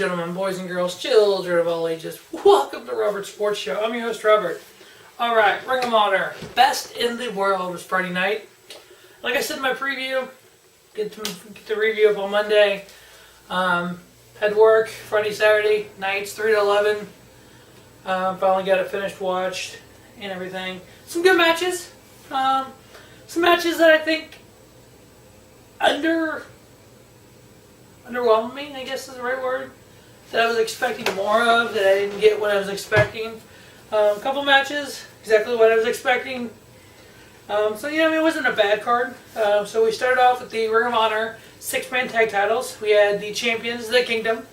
gentlemen, boys and girls, children of all ages, welcome to Robert's Sports Show. I'm your host, Robert. Alright, Ring of Honor, Best in the World was Friday night. Like I said in my preview, get the review up on Monday. Had work Friday, Saturday nights, 3 to 11. Finally got it finished, watched, and everything. Some good matches. Some matches that I think underwhelming, I guess is the right word. That I was expecting more of, that I didn't get what I was expecting. A couple matches, exactly what I was expecting. So yeah, I mean, it wasn't a bad card. So we started off with the Ring of Honor 6-man tag titles. We had the champions of the Kingdom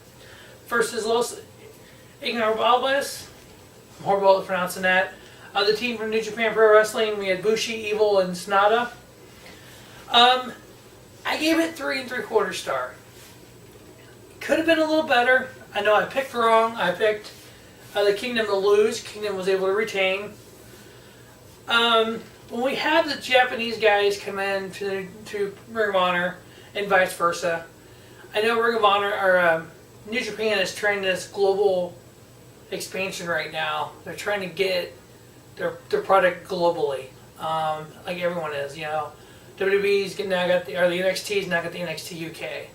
versus Los Ingobernables. I'm horrible at pronouncing that. The team from New Japan Pro Wrestling, we had Bushi, Evil, and Sonata. I gave it 3 3/4 star. Could have been a little better. I know I picked wrong. I picked the Kingdom to lose. Kingdom was able to retain. When we had the Japanese guys come in to Ring of Honor and vice versa, I know Ring of Honor or New Japan is trying this global expansion right now. They're trying to get their product globally, like everyone is. You know, WWE's now got the NXT's now got the NXT UK.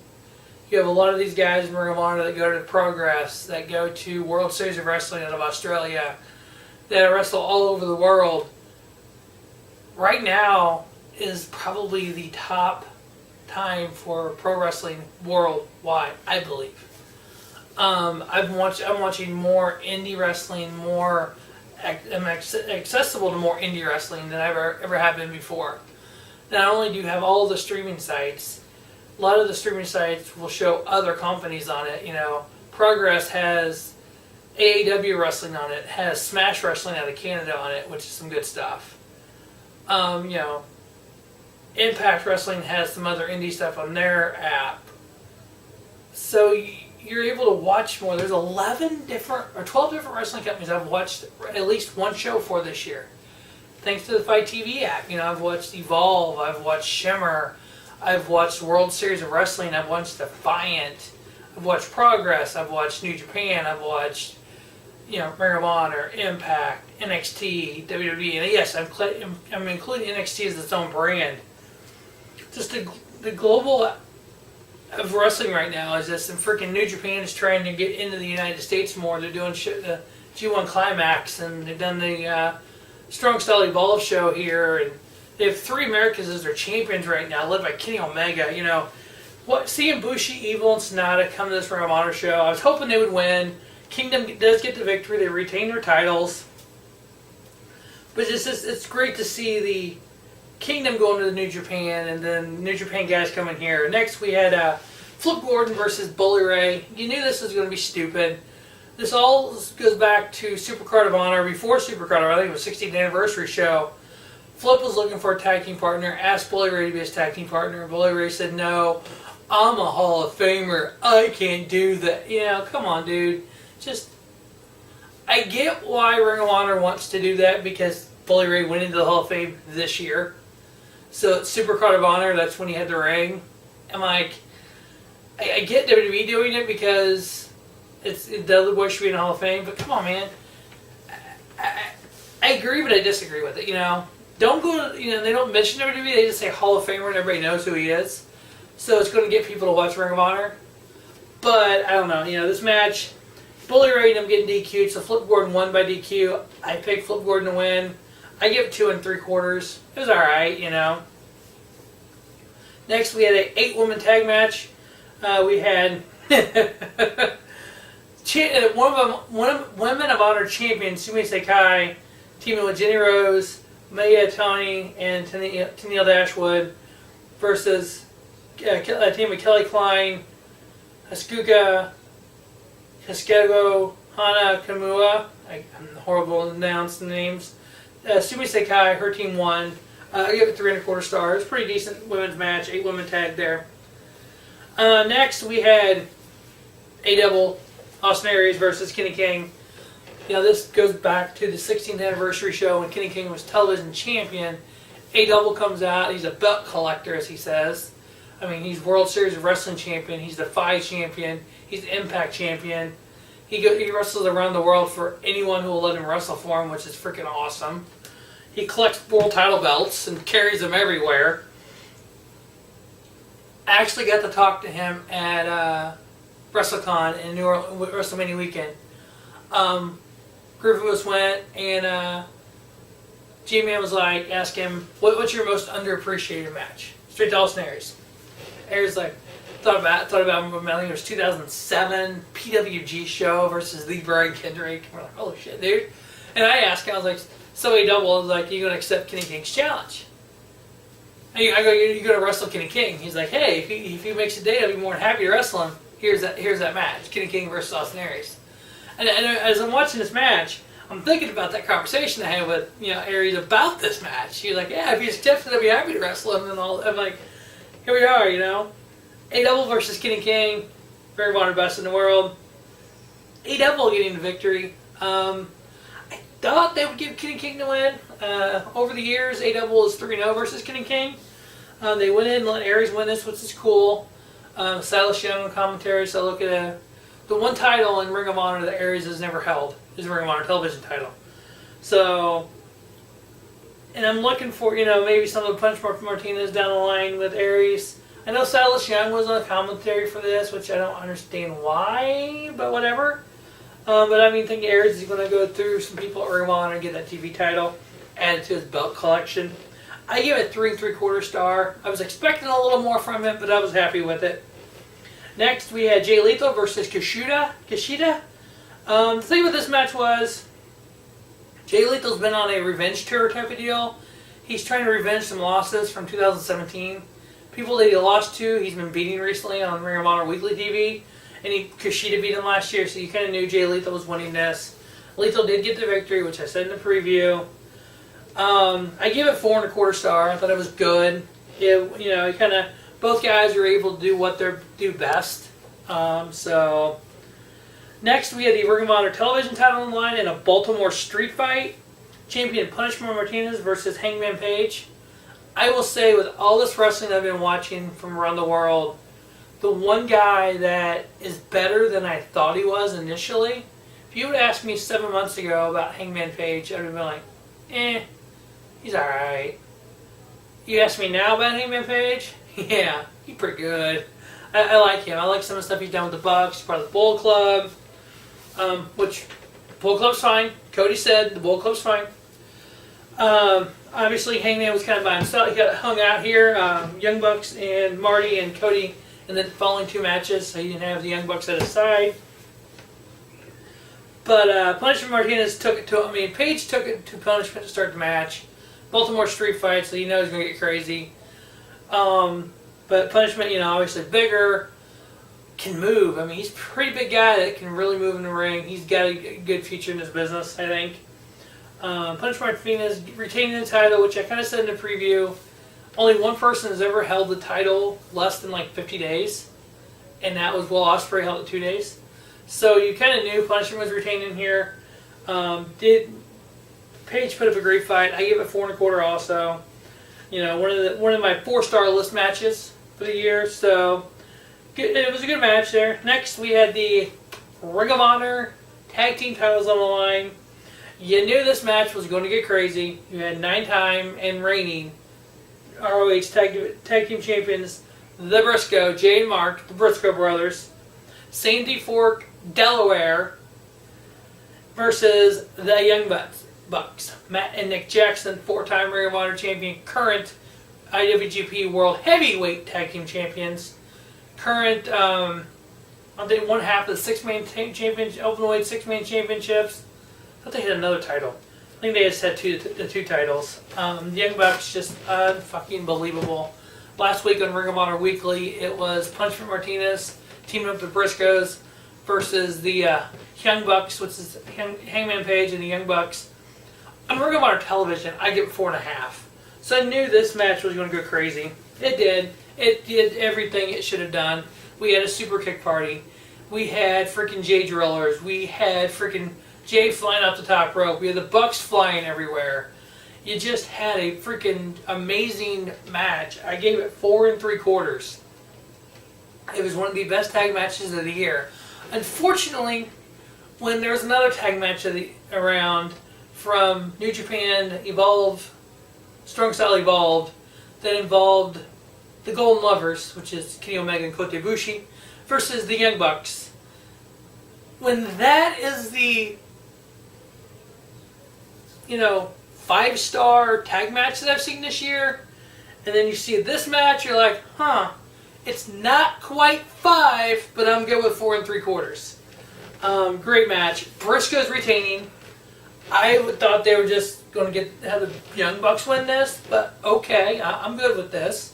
You have a lot of these guys in Ring of Honor that go to Progress, that go to World Series of Wrestling out of Australia, that wrestle all over the world. Right now is probably the top time for pro wrestling worldwide, I believe. I'm watching more indie wrestling, I'm accessible to more indie wrestling than I ever have been before. Not only do you have all the streaming sites, a lot of the streaming sites will show other companies on it. You know, Progress has AAW wrestling on it, has Smash Wrestling out of Canada on it, which is some good stuff. You know, Impact Wrestling has some other indie stuff on their app. So you're able to watch more. There's 12 different wrestling companies I've watched at least one show for this year. Thanks to the Fight TV app. You know, I've watched Evolve, I've watched Shimmer, I've watched World Series of Wrestling, I've watched Defiant, I've watched Progress, I've watched New Japan, I've watched, you know, Ring of Honor, Impact, NXT, WWE, and yes, I'm including NXT as its own brand. Just the global of wrestling right now is just, and freaking New Japan is trying to get into the United States more. They're doing the G1 Climax, and they've done the Strong Style Evolve show here, and they have 3 Americans as their champions right now, led by Kenny Omega. You know, seeing Bushi, Evil, and Sonata come to this Ring of Honor show, I was hoping they would win. Kingdom does get the victory. They retain their titles. But it's great to see the Kingdom going to the New Japan, and then New Japan guys coming here. Next we had Flip Gordon versus Bully Ray. You knew this was going to be stupid. This all goes back to Supercard of Honor. Before Supercard of Honor, I think it was 16th anniversary show. Flip was looking for a tag team partner, asked Bully Ray to be his tag team partner. Bully Ray said, "No, I'm a Hall of Famer. I can't do that." You know, come on, dude. I get why Ring of Honor wants to do that, because Bully Ray went into the Hall of Fame this year. So it's Supercard of Honor, that's when he had the ring. I'm like, I get WWE doing it because the other boy should be in the Hall of Fame, but come on, man. I agree, but I disagree with it, you know. Don't go to, you know, they don't mention WWE, they just say Hall of Famer and everybody knows who he is. So it's going to get people to watch Ring of Honor. But, I don't know, you know, this match, Bully Ray and him getting DQ'd, so Flip Gordon won by DQ. I picked Flip Gordon to win. I give it 2 3/4. It was alright, you know. Next, we had an 8-woman tag match. We had one of Women of Honor champion, Sumie Sakai, teaming with Jenny Rose, Mayo, and Tenille Dashwood, versus a team of Kelly Klein, Hazuki, Gedo, Hana, Kimura. I'm horrible at announcing names. Sumie Sakai, her team won. I give it 3 1/4 stars. Pretty decent women's match. 8-woman tag there. Next, we had A-Double, Austin Aries versus Kenny King. You know, this goes back to the 16th anniversary show when Kenny King was television champion. A-Double comes out. He's a belt collector, as he says. I mean, he's World Series of Wrestling champion. He's the Phi champion. He's the Impact champion. He wrestles around the world for anyone who will let him wrestle for him, which is freaking awesome. He collects world title belts and carries them everywhere. I actually got to talk to him at WrestleCon in New Orleans, WrestleMania weekend. Group of us went, and G-Man was like, ask him, what's your most underappreciated match? Straight Dalton Aries. Aries like, thought about him, I think it was 2007 PWG show versus Lee Brian Kendrick. We're like, holy shit, dude. And I asked him, I was like, so A Double is like, you going to accept Kenny King's challenge? I go, you're going to wrestle Kenny King. He's like, hey, if he makes a date, I'll be more than happy to wrestle him. Here's that match, Kenny King versus Austin Aries. And as I'm watching this match, I'm thinking about that conversation I had with Aries about this match. He's like, yeah, if he's accepted, I'd be happy to wrestle him. And I'm like, here we are, A Double versus Kenny King, very wanted best in the world. A Double getting the victory. I thought they would give Kenny King the win. Over the years, A Double is 3-0 versus Kenny King. They went in and let Aries win this, which is cool. Silas Young on commentary, so look at the one title in Ring of Honor that Aries has never held is the Ring of Honor television title. So, and I'm looking for, maybe some of the Punch Martinez down the line with Aries. I know Silas Young was on commentary for this, which I don't understand why, but whatever. But I think Aries is going to go through some people at Ring of Honor and get that TV title added to his belt collection. I give it 3 3/4 star. I was expecting a little more from it, but I was happy with it. Next, we had Jay Lethal versus KUSHIDA. The thing with this match was, Jay Lethal's been on a revenge tour type of deal. He's trying to revenge some losses from 2017. People that he lost to, he's been beating recently on Ring of Honor Weekly TV. And KUSHIDA beat him last year, so you kind of knew Jay Lethal was winning this. Lethal did get the victory, which I said in the preview. I give it 4 1/4 star. I thought it was good. Both guys are able to do what they do best. So next we had the Ring of Honor television title on the line in a Baltimore street fight. Champion Punishment Martinez versus Hangman Page. I will say, with all this wrestling I've been watching from around the world, the one guy that is better than I thought he was initially, if you would ask me 7 months ago about Hangman Page, I would have been like, he's alright. You ask me now about Hangman Page? Yeah, he's pretty good. I like him. I like some of the stuff he's done with the Bucks, part of the Bull Club, which, Bull Club's fine. Cody said the Bull Club's fine. Obviously, Hangman was kind of by himself. He got hung out here, Young Bucks and Marty and Cody, and then the following 2 matches, so he didn't have the Young Bucks at his side. But Punishment Martinez took it to him. Page took it to Punishment to start the match. Baltimore street fight, so you know he's going to get crazy. But Punishment, obviously bigger, can move. He's a pretty big guy that can really move in the ring. He's got a good future in this business, I think. Punishment Martinez retaining the title, which I kind of said in the preview. Only one person has ever held the title less than 50 days, and that was Will Ospreay, held it 2 days. So you kind of knew Punishment was retaining here. Did Page put up a great fight? I give it 4 1/4 also. One of my 4-star list matches for the year. So it was a good match there. Next, we had the Ring of Honor Tag Team titles on the line. You knew this match was going to get crazy. You had 9-time and reigning ROH Tag Team Champions, the Briscoe, Jay and Mark, the Briscoe brothers, Sandy Fork, Delaware, versus the Young Bucks. Matt and Nick Jackson, 4-time Ring of Honor champion, current IWGP World Heavyweight Tag Team Champions, current, one half of the 6-man champions, openweight 6-man championships. I thought they had another title. I think they just had the two titles. The Young Bucks, just fucking believable. Last week on Ring of Honor Weekly, it was Punishment Martinez teaming up with Briscoes versus the Young Bucks, which is Hangman Page and the Young Bucks. On Ring of Honor television, I give it 4.5. So I knew this match was going to go crazy. It did. It did everything it should have done. We had a super kick party. We had freaking Jay drillers. We had freaking Jay flying off the top rope. We had the Bucks flying everywhere. You just had a freaking amazing match. I gave it 4 3/4. It was one of the best tag matches of the year. Unfortunately, when there was another tag match around from New Japan Evolve, Strong Style Evolved, that involved the Golden Lovers, which is Kenny Omega and Kota Ibushi, versus the Young Bucks. When that is the, 5-star tag match that I've seen this year, and then you see this match, you're like, it's not quite 5, but I'm good with 4 3/4. Great match. Briscoe's retaining. I thought they were just going to have the Young Bucks win this, but okay, I'm good with this.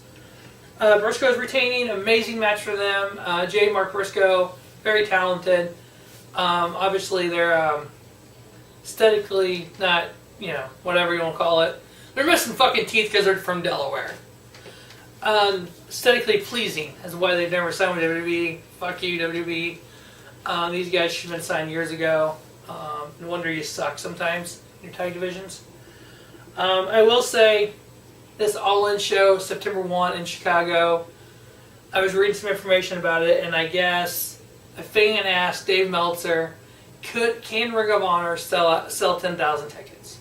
Briscoe's retaining. Amazing match for them. J. Mark Briscoe, very talented. Obviously, they're aesthetically not, whatever you want to call it. They're missing fucking teeth because they're from Delaware. Aesthetically pleasing is why they've never signed with WWE. Fuck you, WWE. These guys should have been signed years ago. No wonder you suck sometimes in your tag divisions. I will say, this All-In show, September 1 in Chicago, I was reading some information about it, and I guess a fan asked Dave Meltzer, can Ring of Honor sell 10,000 tickets?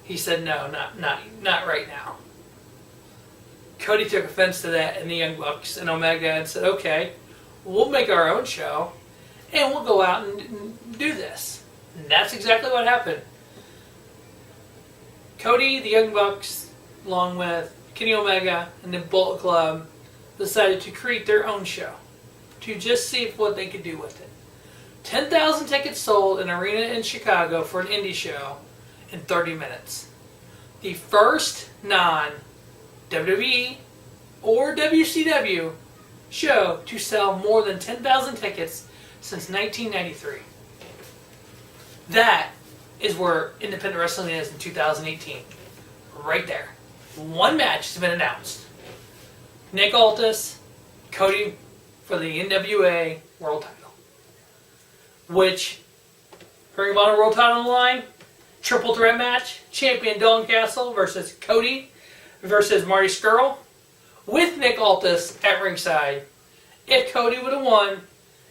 He said no, not right now. Cody took offense to that, and the Young Bucks and Omega, and said, okay, we'll make our own show, and we'll go out and do this. And that's exactly what happened. Cody, the Young Bucks, along with Kenny Omega and the Bullet Club, decided to create their own show to just see what they could do with it. 10,000 tickets sold in an arena in Chicago for an indie show in 30 minutes. The first non-WWE or WCW show to sell more than 10,000 tickets since 1993. That is where independent wrestling is in 2018. Right there. One match has been announced. Nick Aldis, Cody for the NWA World Title. Which, Ring of Honor World Title on the line, triple threat match, champion Dalton Castle versus Cody versus Marty Scrull, with Nick Aldis at ringside. If Cody would have won,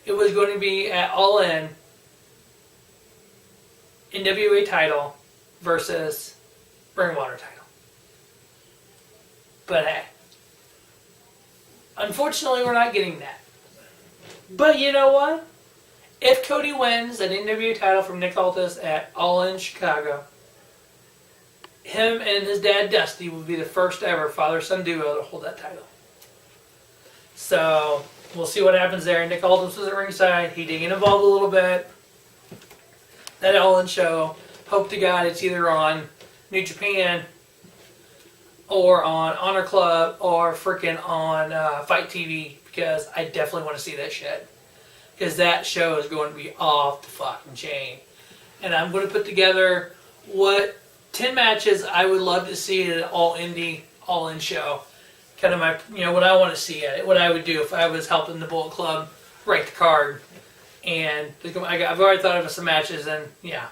it was going to be at All In, NWA title versus Ring of Honor title. But hey, unfortunately we're not getting that. But you know what? If Cody wins an NWA title from Nick Aldis at All In Chicago, him and his dad Dusty will be the first ever father-son duo to hold that title. So we'll see what happens there. Nick Aldis was at ringside. He did get involved a little bit. That All In show, hope to God it's either on New Japan or on Honor Club or freaking on Fight TV, because I definitely want to see that shit. Because that show is going to be off the fucking chain. And I'm going to put together 10 matches I would love to see at an all-indie, all-in show. Kind of my, what I want to see at it. What I would do if I was helping the Bullet Club write the card. And I've already thought of some matches, and yeah.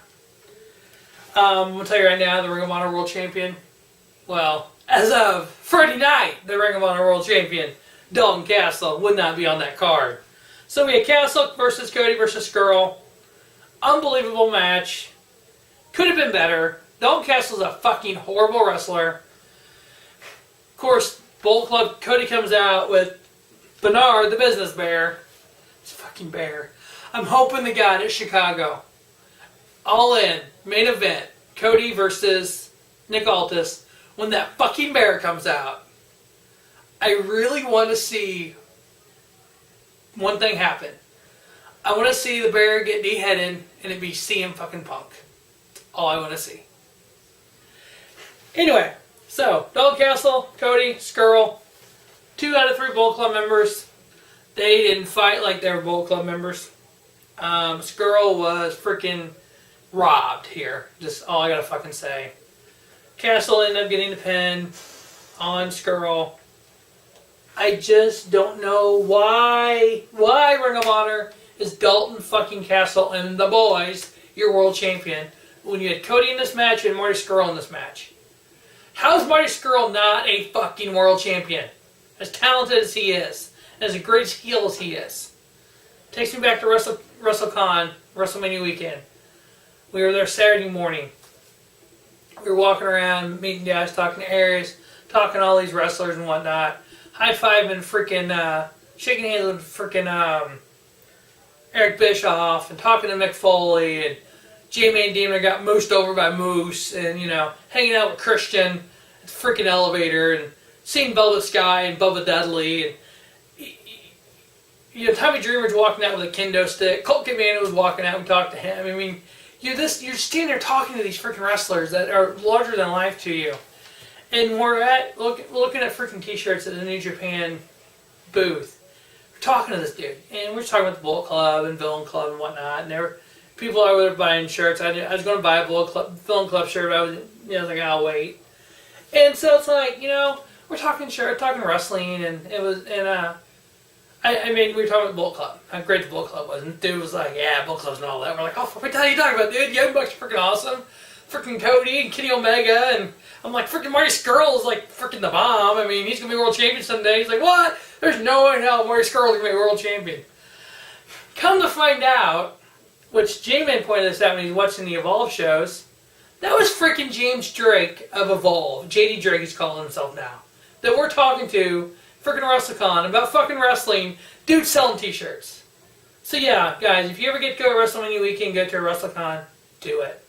I'm going to tell you right now, the Ring of Honor World Champion, well, as of Friday night, the Ring of Honor World Champion, Dalton Castle, would not be on that card. So we had Castle versus Cody versus Scrull. Unbelievable match. Could have been better. Dalton Castle's a fucking horrible wrestler. Of course, Bullet Club, Cody comes out with Bernard, the business bear. It's a fucking bear. I'm hoping to God it's Chicago. All In, main event, Cody versus Nick Aldis. When that fucking bear comes out, I really want to see one thing happen. I want to see the bear get beheaded and it be CM fucking Punk. That's all I want to see. Anyway, so Dalton Castle, Cody, Scrull, 2 out of 3 Bullet Club members. They didn't fight like they were Bullet Club members. Scrull was freaking robbed here. Just all I gotta fucking say. Castle ended up getting the pin on Scrull. I just don't know why Ring of Honor is Dalton fucking Castle and the boys your world champion when you had Cody in this match and Marty Scrull in this match. How is Marty Scrull not a fucking world champion? As talented as he is, as a great heel as he is. Takes me back to WrestleCon, WrestleMania weekend. We were there Saturday morning. We were walking around, meeting guys, talking to Aries, talking to all these wrestlers and whatnot. High-fiving freaking, shaking hands with freaking Eric Bischoff and talking to Mick Foley and J-Man Demon got moosed over by Moose and, you know, hanging out with Christian at the freaking elevator and seeing Bubba Sky and Bubba Dudley and, you know, Tommy Dreamer's walking out with a kendo stick. Colt Cabana was walking out. We talked to him. I mean, you're standing there talking to these freaking wrestlers that are larger than life to you. And we're looking at freaking t-shirts at the New Japan booth. We're talking to this dude. And we're talking about the Bullet Club and Villain Club and whatnot. And there were people over there buying shirts. I was going to buy a Villain Club shirt, but I was like, I'll wait. And so it's like, you know, we're talking wrestling, and it was, and I mean, we were talking about the Bullet Club, how great the Bullet Club was, and the dude was like, yeah, Bullet Club's and all that. We're like, oh, what the hell are you talking about, dude? Young Bucks are freaking awesome. Freaking Cody and Kenny Omega, and I'm like, freaking Marty Scrull is like freaking the bomb. I mean, he's going to be world champion someday. He's like, what? There's no way in hell Marty Scrull is going to be world champion. Come to find out, which J-Man pointed this out when he's watching the Evolve shows, that was freaking James Drake of Evolve. JD Drake he's calling himself now. That we're talking to freaking WrestleCon about fucking wrestling, dude selling t-shirts. So yeah, guys, if you ever get to go to WrestleMania weekend, go to a WrestleCon, do it.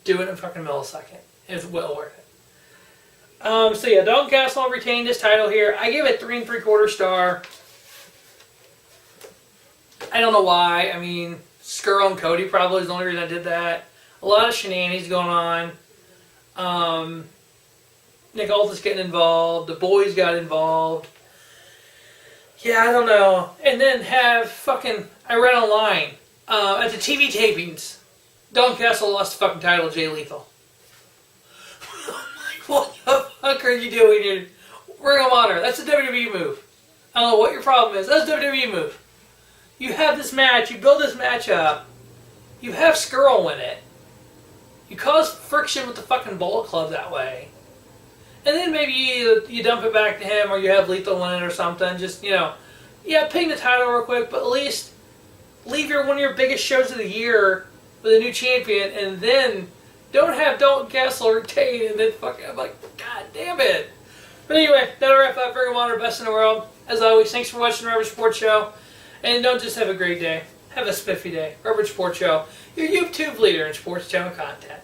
Do it in a fucking millisecond. It's well worth it. So yeah, Dalton Castle retained his title here. I give it 3 3/4 star. I don't know why. I mean, Scrull and Cody probably is the only reason I did that. A lot of shenanigans going on. Nick Aldis getting involved. The boys got involved. Yeah, I don't know. And then have fucking, I read online, at the TV tapings, Dalton Castle lost the fucking title to Jay Lethal. What the fuck are you doing here? Ring of Honor. That's a WWE move. I don't know what your problem is. That's a WWE move. You have this match. You build this match up. You have Scrull win it. You cause friction with the fucking Bullet Club that way. And then maybe you dump it back to him, or you have Lethal win it or something. Just, you know, yeah, ping the title real quick, but at least leave one of your biggest shows of the year with a new champion, and then don't have Dalton Castle retain, and then fucking, I'm like, god damn it. But anyway, that'll wrap up Ring of Honor Best in the World. As always, thanks for watching the Rubber Sports Show. And don't just have a great day, have a spiffy day. Rubber Sports Show, your YouTube leader in sports channel content.